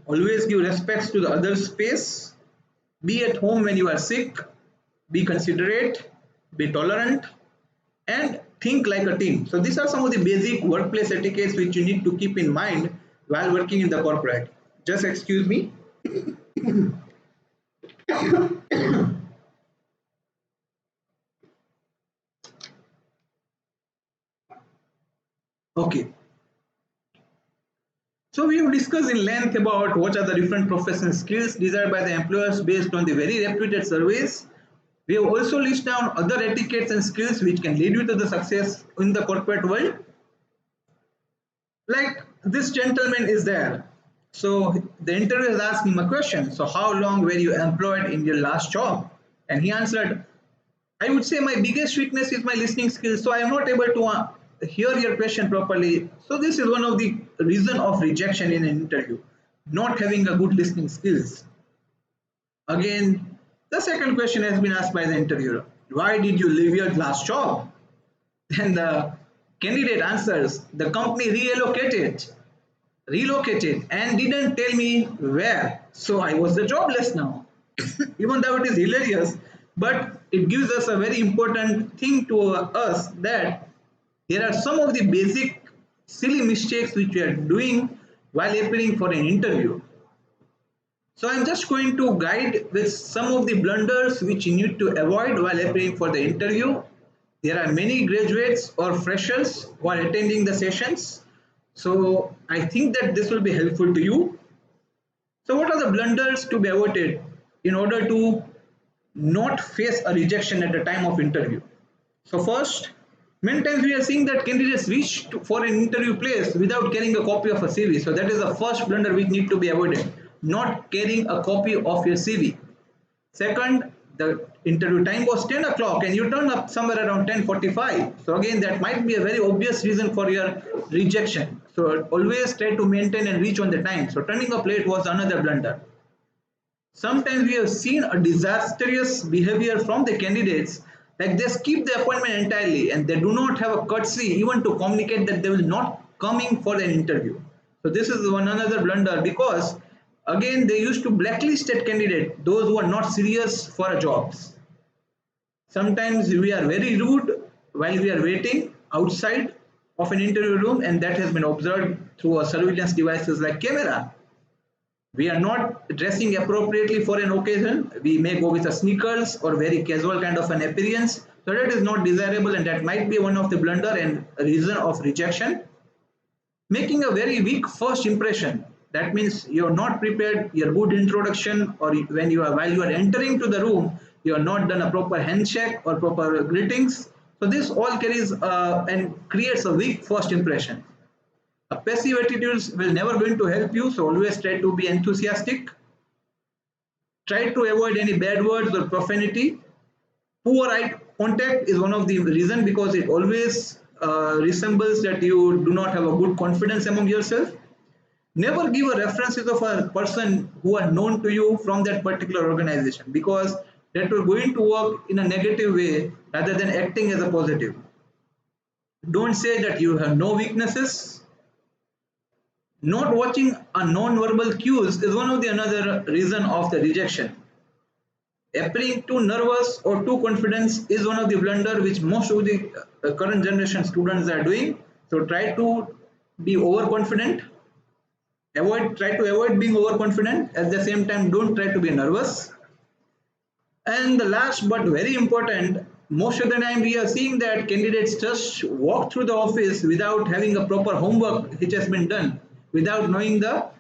always give respects to the other's space, be at home when you are sick, be considerate, be tolerant, and think like a team. So these are some of the basic workplace etiquettes which you need to keep in mind while working in the corporate. Just excuse me. Okay. So we have discussed in length about what are the different professional skills desired by the employers based on the very reputed surveys. We have also listed down other etiquettes and skills which can lead you to the success in the corporate world. Like this gentleman is there. So the interviewer has asked him a question. So how long were you employed in your last job? And he answered, I would say my biggest weakness is my listening skills. So I am not able to hear your question properly. So this is one of the reason of rejection in an interview, not having a good listening skills. Again, the second question has been asked by the interviewer. Why did you leave your last job? Then the candidate answers, the company relocated and didn't tell me where. So I was the jobless now. Even though it is hilarious, but it gives us a very important thing to us that there are some of the basic silly mistakes which we are doing while appearing for an interview. So I'm just going to guide with some of the blunders which you need to avoid while appearing for the interview. There are many graduates or freshers who are attending the sessions. So I think that this will be helpful to you. So what are the blunders to be avoided in order to not face a rejection at the time of interview? So first, many times we are seeing that candidates reach for an interview place without carrying a copy of a CV. So that is the first blunder which need to be avoided, not carrying a copy of your CV. Second, the interview time was 10 o'clock and you turned up somewhere around 10:45. So again, that might be a very obvious reason for your rejection. So always try to maintain and reach on the time. So turning up late was another blunder. Sometimes we have seen a disastrous behavior from the candidates, like they skip the appointment entirely and they do not have a courtesy even to communicate that they will not coming for an interview. So this is one another blunder because again they used to blacklist that candidate, those who are not serious for a jobs. Sometimes we are very rude while we are waiting outside of an interview room, and that has been observed through our surveillance devices like camera. We are not dressing appropriately for an occasion. We may go with a sneakers or very casual kind of an appearance So that is not desirable, and that might be one of the blunder and reason of rejection. Making a very weak first impression. That means you're not prepared your good introduction, or when you are while you are entering to the room, you are not done a proper handshake or proper greetings. So this all carries and creates a weak first impression. A passive attitudes will never going to help you. So always try to be enthusiastic. Try to avoid any bad words or profanity. Poor eye contact is one of the reason, because it always resembles that you do not have a good confidence among yourself. Never give a references of a person who are known to you from that particular organization, because that will going to work in a negative way rather than acting as a positive. Don't say that you have no weaknesses. Not watching a non-verbal cues is one of the another reason of the rejection. Appearing too nervous or too confident is one of the blunder which most of the current generation students are doing. So try to be overconfident. Try to avoid being overconfident. At the same time, don't try to be nervous. And the last but very important, most of the time we are seeing that candidates just walk through the office without having a proper homework which has been done, without knowing the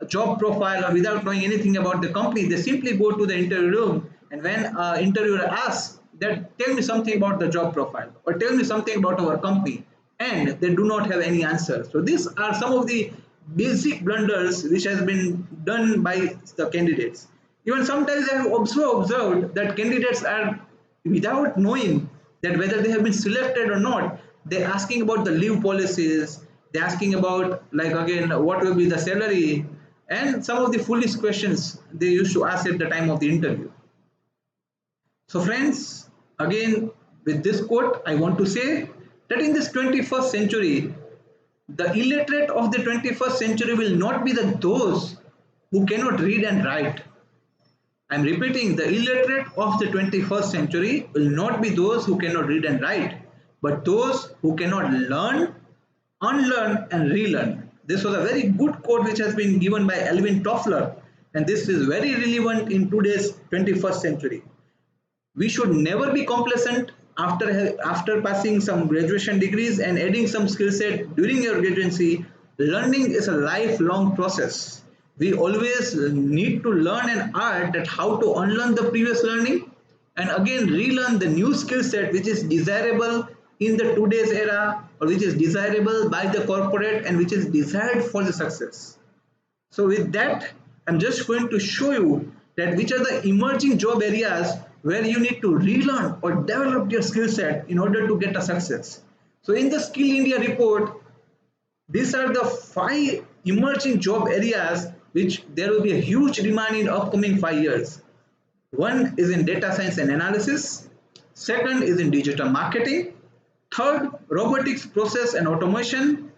job profile or without knowing anything about the company. They simply go to the interview room, and when interviewer asks that tell me something about the job profile or tell me something about our company, and they do not have any answer. So these are some of the basic blunders which has been done by the candidates. Even sometimes I have also observed that candidates are, without knowing that whether they have been selected or not, they're asking about the leave policies, they're asking about, like, again, what will be the salary, and some of the foolish questions they used to ask at the time of the interview. So friends, again, with this quote, I want to say that in this 21st century, the illiterate of the 21st century will not be those who cannot read and write. I'm repeating, the illiterate of the 21st century will not be those who cannot read and write, but those who cannot learn, unlearn, and relearn. This was a very good quote which has been given by Alvin Toffler, and this is very relevant in today's 21st century. We should never be complacent after passing some graduation degrees and adding some skill set during your graduacy. Learning is a lifelong process. We always need to learn an art that how to unlearn the previous learning and again relearn the new skill set which is desirable in the today's era, or which is desirable by the corporate and which is desired for the success. So with that, I'm just going to show you that which are the emerging job areas where you need to relearn or develop your skill set in order to get a success. So in the Skill India report, these are the 5 emerging job areas which there will be a huge demand in upcoming 5 years. One is in data science and analysis. Second is in digital marketing. Third, robotics, process and automation.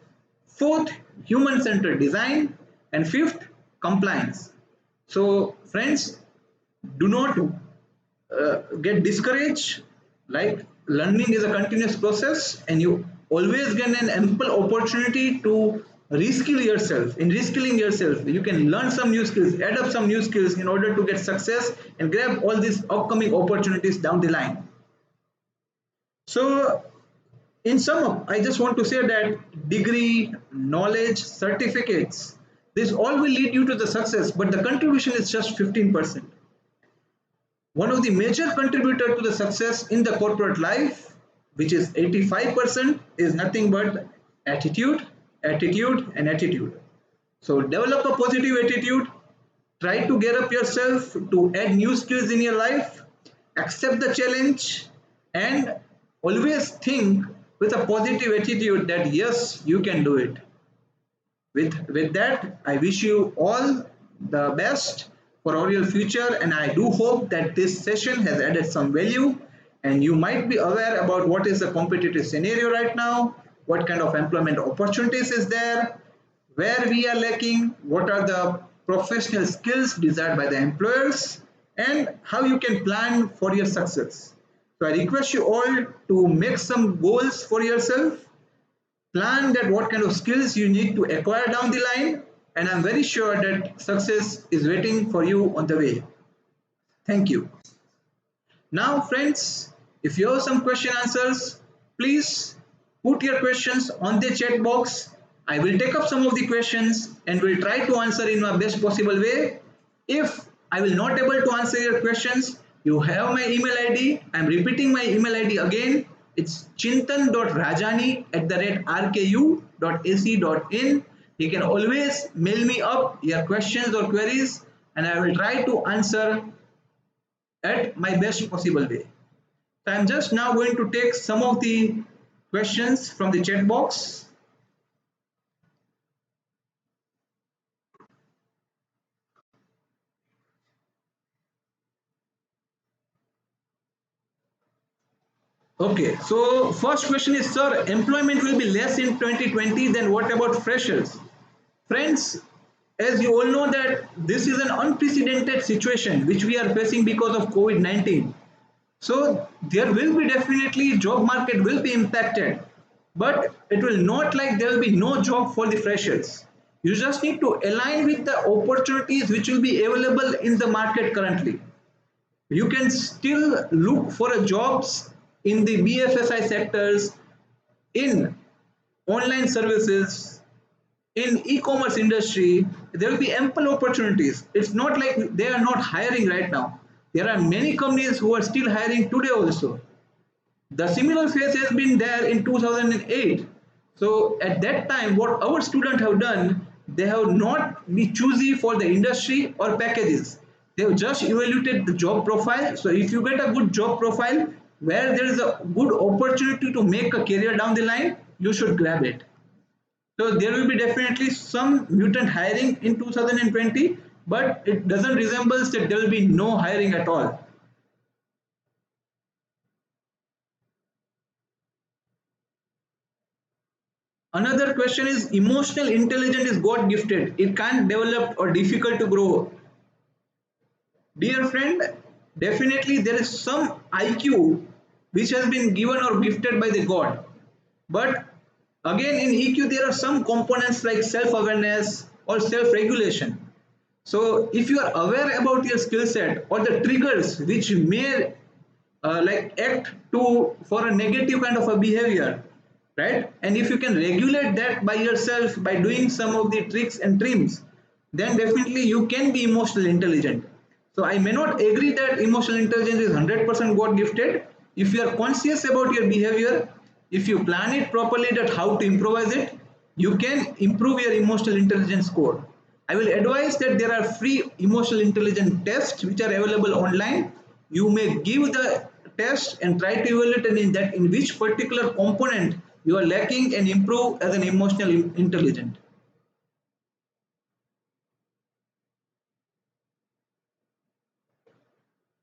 Fourth, human-centered design. And fifth, compliance. So friends, do not get discouraged. Like, learning is a continuous process, and you always get an ample opportunity to reskill yourself. In reskilling yourself, you can learn some new skills, add up some new skills in order to get success and grab all these upcoming opportunities down the line. So in sum, I just want to say that degree, knowledge, certificates, this all will lead you to the success, but the contribution is just 15%. One of the major contributor to the success in the corporate life, which is 85%, is nothing but attitude, attitude, and attitude. So develop a positive attitude, try to gear up yourself to add new skills in your life, accept the challenge, and always think with a positive attitude that yes, you can do it. With that, I wish you all the best for all your future, and I do hope that this session has added some value and you might be aware about what is the competitive scenario right now, what kind of employment opportunities is there, where we are lacking, what are the professional skills desired by the employers, and how you can plan for your success. So I request you all to make some goals for yourself, plan that what kind of skills you need to acquire down the line, and I'm very sure that success is waiting for you on the way. Thank you. Now friends, If you have some question answers, please put your questions on the chat box. I will take up some of the questions and will try to answer in my best possible way. If I will not able to answer your questions, you have my email ID. I'm repeating my email ID again. It's chintan.rajani@rku.ac.in. You can always mail me up your questions or queries and I will try to answer at my best possible way. So I'm just now going to take some of the questions from the chat box. Okay, so first question is, sir, employment will be less in 2020, then what about freshers? Friends, as you all know that this is an unprecedented situation which we are facing because of COVID-19. So there will be definitely job market will be impacted, but it will not like there will be no job for the freshers. You just need to align with the opportunities which will be available in the market currently. You can still look for a jobs in the BFSI sectors, in online services, in e-commerce industry. There will be ample opportunities. It's not like they are not hiring right now. There are many companies who are still hiring today also. The similar phase has been there in 2008. So at that time, what our students have done, they have not been choosy for the industry or packages. They have just evaluated the job profile. So if you get a good job profile where there is a good opportunity to make a career down the line, you should grab it. So there will be definitely some mutant hiring in 2020, but it doesn't resemble that there will be no hiring at all. Another question is, emotional intelligence is God gifted. It can't develop or difficult to grow. Dear friend, definitely there is some IQ which has been given or gifted by the God. But again in EQ there are some components like self-awareness or self-regulation. So if you are aware about your skill set or the triggers which may like act to for a negative kind of a behavior, right, and if you can regulate that by yourself by doing some of the tricks and trims, then definitely you can be emotional intelligent. So I may not agree that emotional intelligence is 100% God gifted. If you are conscious about your behavior, if you plan it properly that how to improvise it, you can improve your emotional intelligence score. I will advise that there are free emotional intelligence tests which are available online. You may give the test and try to evaluate in that in which particular component you are lacking and improve as an emotional intelligent.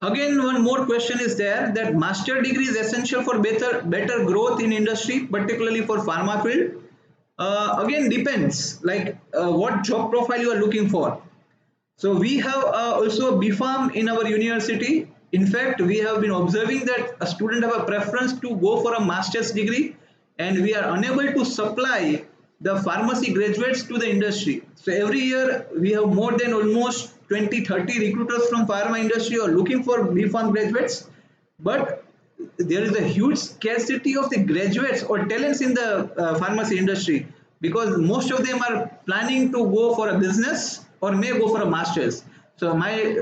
Again, one more question is there that master degree is essential for better growth in industry, particularly for pharma field. Again, depends like what job profile you are looking for. So we have also BPharm in our university. In fact, we have been observing that a student have a preference to go for a master's degree, and we are unable to supply the pharmacy graduates to the industry. So every year we have more than almost 20-30 recruiters from pharma industry are looking for BPharm graduates, but there is a huge scarcity of the graduates or talents in the pharmacy industry because most of them are planning to go for a business or may go for a master's. So my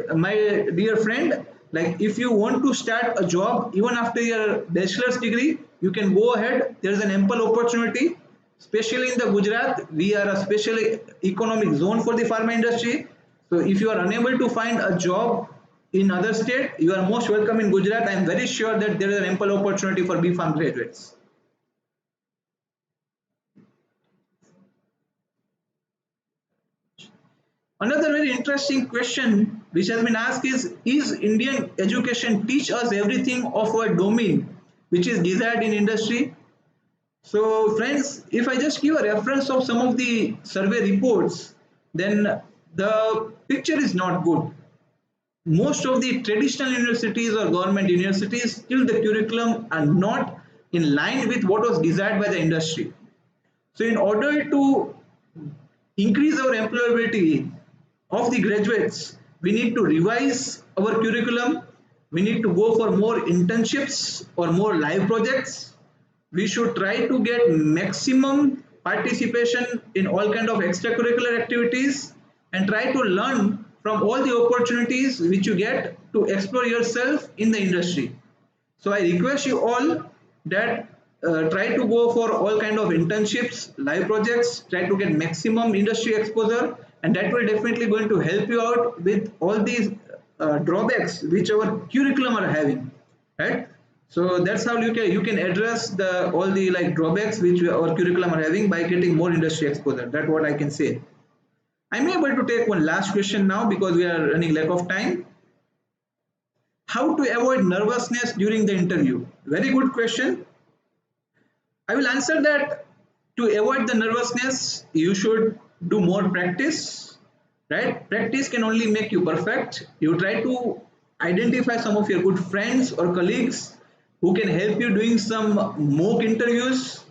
dear friend, like if you want to start a job even after your bachelor's degree, you can go ahead. There is an ample opportunity, especially in the Gujarat. We are a special economic zone for the pharma industry. So if you are unable to find a job in other state, you are most welcome in Gujarat. I am very sure that there is an ample opportunity for BPharm graduates. Another very interesting question which has been asked is Indian education teach us everything of our domain which is desired in industry? So friends, if I just give a reference of some of the survey reports, then the picture is not good. Most of the traditional universities or government universities, still the curriculum are not in line with what was desired by the industry. So in order to increase our employability of the graduates, we need to revise our curriculum. We need to go for more internships or more live projects. We should try to get maximum participation in all kind of extracurricular activities and try to learn from all the opportunities which you get to explore yourself in the industry. So I request you all that try to go for all kind of internships, live projects, try to get maximum industry exposure, and that will definitely going to help you out with all these drawbacks which our curriculum are having, right? So that's how you can address the all the like drawbacks which our curriculum are having by getting more industry exposure. That's what I can say. I'm able to take one last question now because we are running lack of time. How to avoid nervousness during the interview? Very good question. I will answer that. To avoid the nervousness, you should do more practice, right? Practice can only make you perfect. You try to identify some of your good friends or colleagues who can help you doing some mock interviews.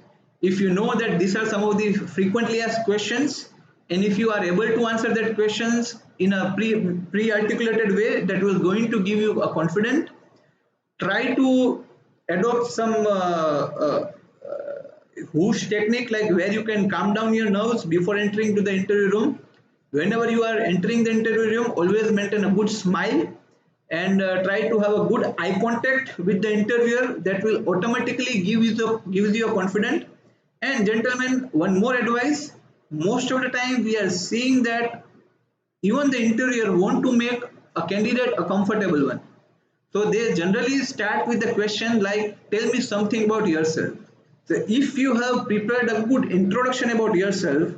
If you know that these are some of the frequently asked questions, and if you are able to answer that questions in a pre-articulated way, that will going to give you a confidence. Try to adopt some whoosh technique, like where you can calm down your nerves before entering to the interview room. Whenever you are entering the interview room, always maintain a good smile and try to have a good eye contact with the interviewer. That will automatically gives you a confidence. And gentlemen, one more advice: most of the time we are seeing that even the interviewer want to make a candidate a comfortable one. So they generally start with the question like, tell me something about yourself. So if you have prepared a good introduction about yourself,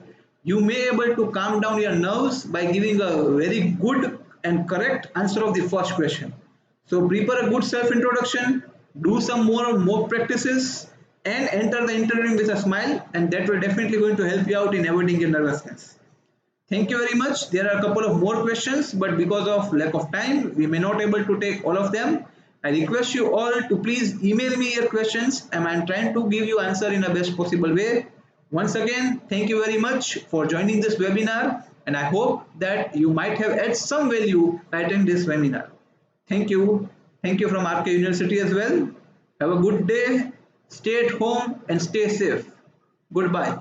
you may able to calm down your nerves by giving a very good and correct answer of the first question. So prepare a good self introduction, do some more mock practices, and enter the interview with a smile, and that will definitely going to help you out in avoiding your nervousness. Thank you very much. There are a couple of more questions, but because of lack of time, we may not able to take all of them. I request you all to please email me your questions, and I'm trying to give you answer in a best possible way. Once again, thank you very much for joining this webinar, and I hope that you might have had some value by attending this webinar. Thank you. Thank you from RK University as well. Have a good day. Stay at home and stay safe. Goodbye.